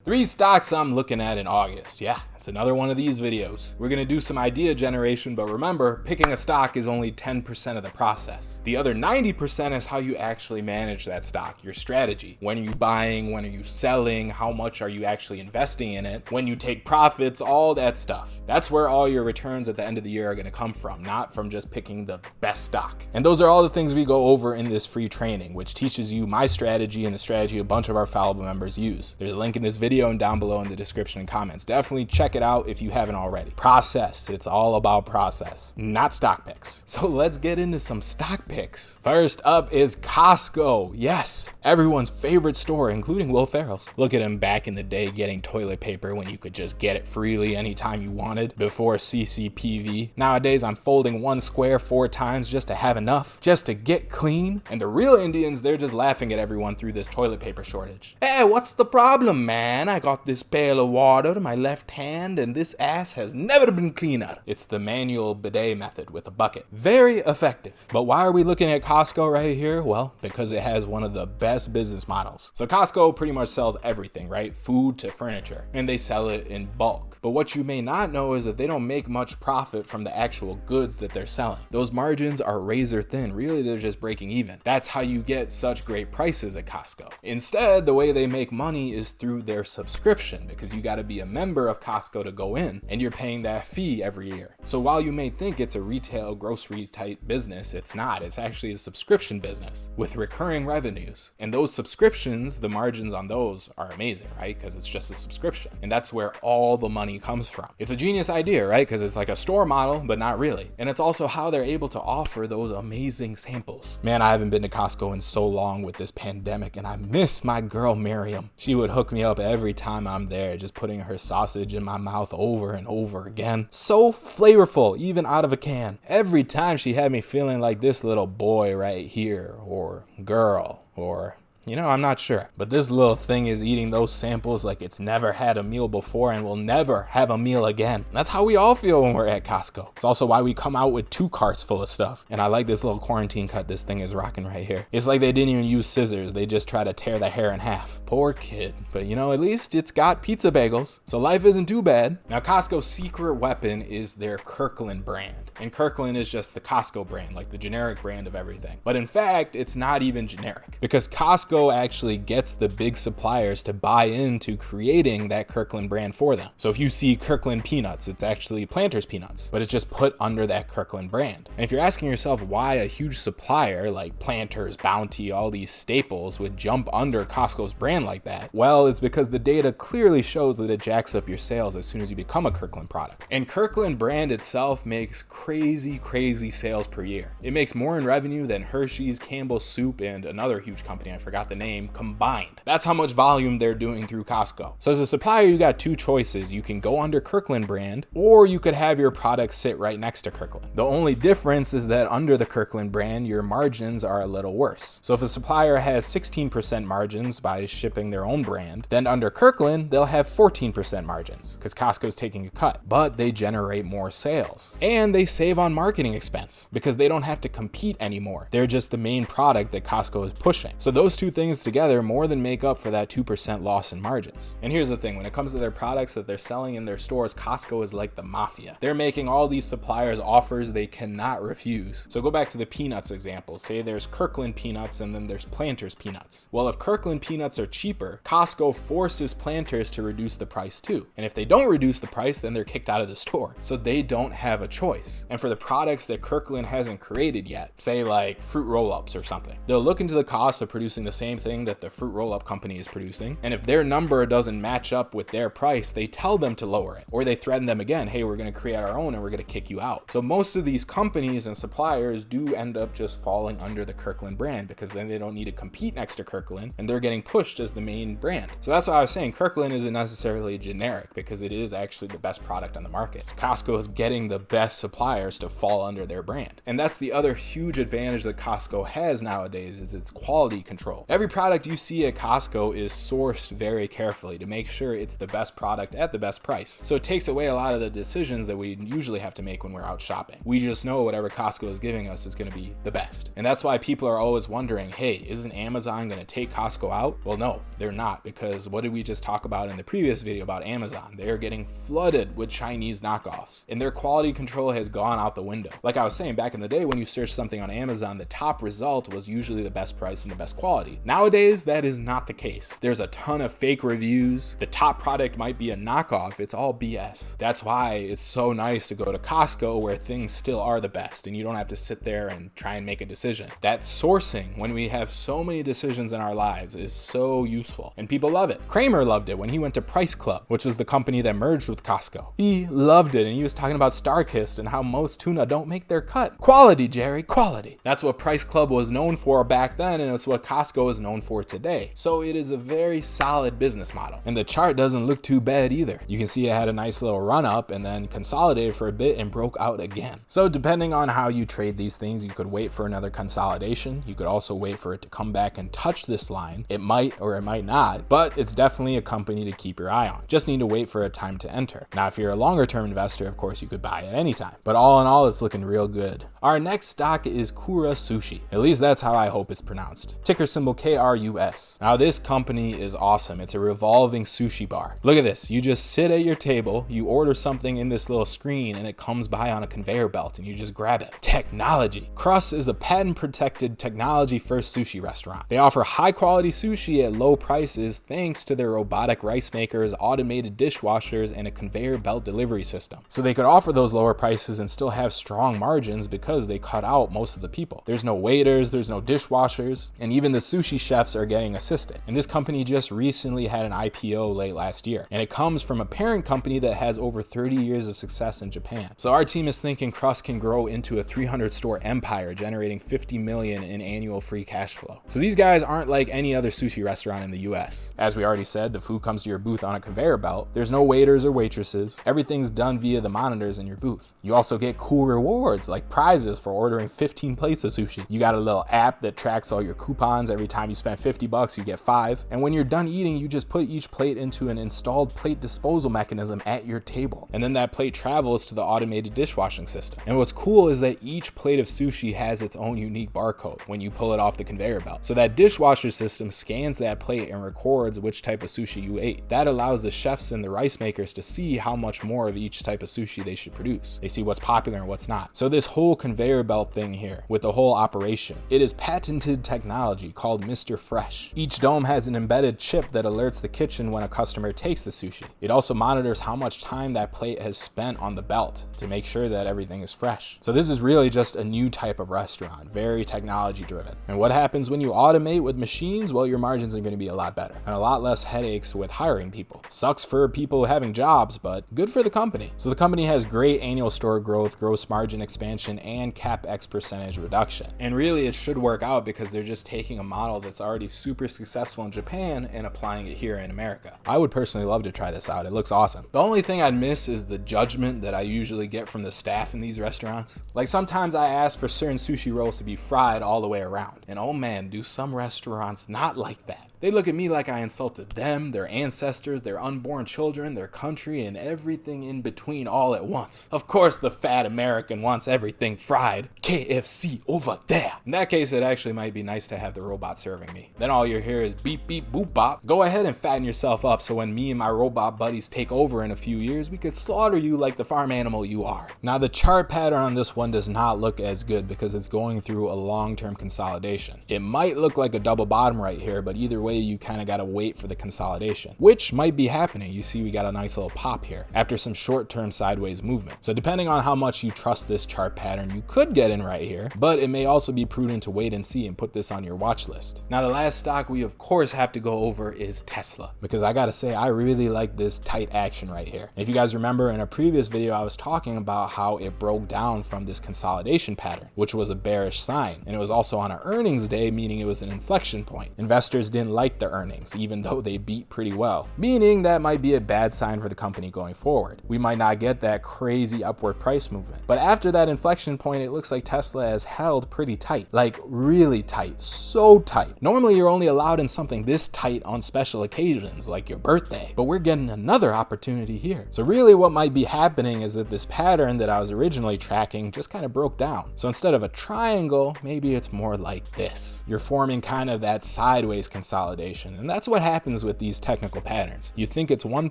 3 stocks I'm looking at in August. Yeah, it's another one of these videos. We're gonna do some idea generation, but remember, picking a stock is only 10% of the process. The other 90% is how you actually manage that stock, your strategy. When are you buying? When are you selling? How much are you actually investing in it? When you take profits, all that stuff. That's where all your returns at the end of the year are gonna come from, not from just picking the best stock. And those are all the things we go over in this free training, which teaches you my strategy and the strategy a bunch of our Fallible members use. There's a link in this video and down below in the description and comments. Definitely check it out if you haven't already. Process. It's all about process, not stock picks. So let's get into some stock picks. First up is Costco. Yes, everyone's favorite store, including Will Ferrell's. Look at him back in the day getting toilet paper when you could just get it freely anytime you wanted before CCPV. Nowadays, I'm folding one square 4 times just to have enough, just to get clean. And the real Indians, they're just laughing at everyone through this toilet paper shortage. Hey, what's the problem, man? I got this pail of water to my left hand and this ass has never been cleaner. It's the manual bidet method with a bucket. Very effective. But why are we looking at Costco right here? Well, because it has one of the best business models. So Costco pretty much sells everything, right? Food to furniture, and they sell it in bulk. But what you may not know is that they don't make much profit from the actual goods that they're selling. Those margins are razor thin. Really, they're just breaking even. That's how you get such great prices at Costco. Instead, the way they make money is through their subscription, because you got to be a member of Costco to go in, and you're paying that fee every year. So while you may think it's a retail groceries type business, it's not. It's actually a subscription business with recurring revenues. And those subscriptions, the margins on those are amazing, right? Because it's just a subscription. And that's where all the money comes from. It's a genius idea, right? Because it's like a store model, but not really. And it's also how they're able to offer those amazing samples. Man, I haven't been to Costco in so long with this pandemic, and I miss my girl Miriam. She would hook me up every time I'm there, just putting her sausage in my mouth over and over again. So flavorful, even out of a can. Every time she had me feeling like this little boy right here, or girl, or I'm not sure. But this little thing is eating those samples like it's never had a meal before and will never have a meal again. That's how we all feel when we're at Costco. It's also why we come out with 2 carts full of stuff. And I like this little quarantine cut this thing is rocking right here. It's like they didn't even use scissors. They just try to tear the hair in half. Poor kid. But at least it's got pizza bagels. So life isn't too bad. Now, Costco's secret weapon is their Kirkland brand. And Kirkland is just the Costco brand, like the generic brand of everything. But in fact, it's not even generic, because Costco actually gets the big suppliers to buy into creating that Kirkland brand for them. So if you see Kirkland peanuts, it's actually Planters peanuts, but it's just put under that Kirkland brand. And if you're asking yourself why a huge supplier like Planters, Bounty, all these staples would jump under Costco's brand like that, well, it's because the data clearly shows that it jacks up your sales as soon as you become a Kirkland product. And Kirkland brand itself makes crazy sales per year. It makes more in revenue than Hershey's, Campbell's Soup, and another huge company, I forgot the name, combined. That's how much volume they're doing through Costco. So as a supplier, you got 2 choices. You can go under Kirkland brand, or you could have your product sit right next to Kirkland. The only difference is that under the Kirkland brand, your margins are a little worse. So if a supplier has 16% margins by shipping their own brand, then under Kirkland, they'll have 14% margins, because Costco's taking a cut, but they generate more sales. And they save on marketing expense, because they don't have to compete anymore. They're just the main product that Costco is pushing. So those 2 things together more than make up for that 2% loss in margins. And here's the thing, when it comes to their products that they're selling in their stores, Costco is like the mafia. They're making all these suppliers offers they cannot refuse. So go back to the peanuts example. Say there's Kirkland peanuts and then there's Planters peanuts. Well, if Kirkland peanuts are cheaper, Costco forces Planters to reduce the price too. And if they don't reduce the price, then they're kicked out of the store. So they don't have a choice. And for the products that Kirkland hasn't created yet, say like fruit roll-ups or something, they'll look into the cost of producing the same thing that the fruit roll-up company is producing, and if their number doesn't match up with their price, they tell them to lower it, or they threaten them again, hey, we're going to create our own and we're going to kick you out. So most of these companies and suppliers do end up just falling under the Kirkland brand, because then they don't need to compete next to Kirkland and they're getting pushed as the main brand. So that's why I was saying Kirkland isn't necessarily generic, because it is actually the best product on the market. So Costco is getting the best suppliers to fall under their brand. And that's the other huge advantage that Costco has nowadays, is its quality control. Every product you see at Costco is sourced very carefully to make sure it's the best product at the best price. So it takes away a lot of the decisions that we usually have to make when we're out shopping. We just know whatever Costco is giving us is going to be the best. And that's why people are always wondering, hey, isn't Amazon going to take Costco out? Well, no, they're not, because what did we just talk about in the previous video about Amazon? They're getting flooded with Chinese knockoffs, and their quality control has gone out the window. Like I was saying, back in the day when you searched something on Amazon, the top result was usually the best price and the best quality. Nowadays, that is not the case. There's a ton of fake reviews. The top product might be a knockoff. It's all BS. That's why it's so nice to go to Costco where things still are the best and you don't have to sit there and try and make a decision. That sourcing, when we have so many decisions in our lives, is so useful and people love it. Kramer loved it when he went to Price Club, which was the company that merged with Costco. He loved it, and he was talking about StarKist and how most tuna don't make their cut. Quality, Jerry, quality. That's what Price Club was known for back then, and it's what Costco is known for today. So it is a very solid business model. And the chart doesn't look too bad either. You can see it had a nice little run up and then consolidated for a bit and broke out again. So depending on how you trade these things, you could wait for another consolidation. You could also wait for it to come back and touch this line. It might or it might not, but it's definitely a company to keep your eye on. Just need to wait for a time to enter. Now, if you're a longer term investor, of course, you could buy at any time. But all in all, it's looking real good. Our next stock is Kura Sushi. At least that's how I hope it's pronounced. Ticker symbol KRUS. Now, this company is awesome. It's a revolving sushi bar. Look at this. You just sit at your table, you order something in this little screen, and it comes by on a conveyor belt, and you just grab it. Technology. Crust is a patent-protected technology-first sushi restaurant. They offer high-quality sushi at low prices thanks to their robotic rice makers, automated dishwashers, and a conveyor belt delivery system. So they could offer those lower prices and still have strong margins because they cut out most of the people. There's no waiters, there's no dishwashers, and even the sushi chefs are getting assisted. And this company just recently had an IPO late last year, and it comes from a parent company that has over 30 years of success in Japan. So our team is thinking Crust can grow into a 300 store empire, generating 50 million in annual free cash flow. So these guys aren't like any other sushi restaurant in the US. As we already said, the food comes to your booth on a conveyor belt. There's no waiters or waitresses. Everything's done via the monitors in your booth. You also get cool rewards like prizes for ordering 15 plates of sushi. You got a little app that tracks all your coupons. Every time you spend 50 bucks, you get 5. And when you're done eating, you just put each plate into an installed plate disposal mechanism at your table. And then that plate travels to the automated dishwashing system. And what's cool is that each plate of sushi has its own unique barcode when you pull it off the conveyor belt. So that dishwasher system scans that plate and records which type of sushi you ate. That allows the chefs and the rice makers to see how much more of each type of sushi they should produce. They see what's popular and what's not. So this whole conveyor belt thing here with the whole operation, it is patented technology called Mr. Fresh. Each dome has an embedded chip that alerts the kitchen when a customer takes the sushi. It also monitors how much time that plate has spent on the belt to make sure that everything is fresh. So this is really just a new type of restaurant, very technology driven. And what happens when you automate with machines? Well, your margins are going to be a lot better and a lot less headaches with hiring people. Sucks for people having jobs, but good for the company. So the company has great annual store growth, gross margin expansion, and CapEx percentage reduction. And really it should work out because they're just taking a model that's already super successful in Japan and applying it here in America. I would personally love to try this out. It looks awesome. The only thing I'd miss is the judgment that I usually get from the staff in these restaurants. Like sometimes I ask for certain sushi rolls to be fried all the way around. And oh man, do some restaurants not like that. They look at me like I insulted them, their ancestors, their unborn children, their country, and everything in between all at once. Of course, the fat American wants everything fried. KFC over there. In that case, it actually might be nice to have the robot serving me. Then all you hear is beep, beep, boop, bop. Go ahead and fatten yourself up so when me and my robot buddies take over in a few years, we could slaughter you like the farm animal you are. Now, the chart pattern on this one does not look as good because it's going through a long-term consolidation. It might look like a double bottom right here, but either way, you kind of got to wait for the consolidation, which might be happening. You see we got a nice little pop here after some short-term sideways movement. So depending on how much you trust this chart pattern, you could get in right here, but it may also be prudent to wait and see and put this on your watch list. Now, the last stock we of course have to go over is Tesla, because I gotta say I really like this tight action right here. If you guys remember in a previous video, I was talking about how it broke down from this consolidation pattern, which was a bearish sign, and it was also on an earnings day, meaning it was an inflection point. Investors didn't like the earnings, even though they beat pretty well, meaning that might be a bad sign for the company going forward. We might not get that crazy upward price movement. But after that inflection point, it looks like Tesla has held pretty tight, like really tight, so tight. Normally you're only allowed in something this tight on special occasions like your birthday, but we're getting another opportunity here. So really what might be happening is that this pattern that I was originally tracking just kind of broke down. So instead of a triangle, maybe it's more like this. You're forming kind of that sideways consolidation, and that's what happens with these technical patterns. You think it's one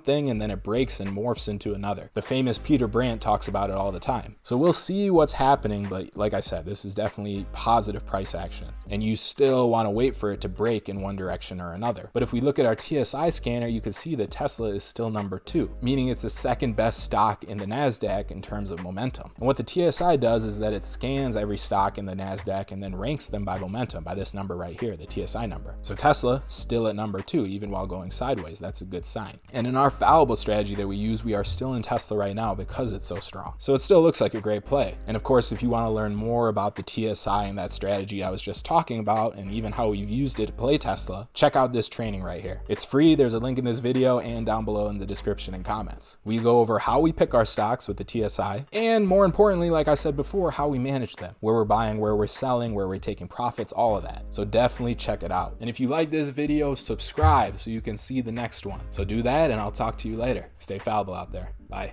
thing and then it breaks and morphs into another. The famous Peter Brandt talks about it all the time. So we'll see what's happening, but like I said, this is definitely positive price action, and you still want to wait for it to break in one direction or another. But if we look at our TSI scanner, you can see that Tesla is still number 2, meaning it's the second best stock in the NASDAQ in terms of momentum. And what the TSI does is that it scans every stock in the NASDAQ and then ranks them by momentum, by this number right here, the TSI number. So Tesla still at number 2, even while going sideways. That's a good sign. And in our fallible strategy that we use, we are still in Tesla right now because it's so strong. So it still looks like a great play. And of course, if you want to learn more about the TSI and that strategy I was just talking about, and even how we've used it to play Tesla, check out this training right here. It's free. There's a link in this video and down below in the description and comments. We go over how we pick our stocks with the TSI, and more importantly, like I said before, how we manage them, where we're buying, where we're selling, where we're taking profits, all of that. So definitely check it out. And if you like this video, subscribe so you can see the next one. So do that, and I'll talk to you later. Stay fallible out there. Bye.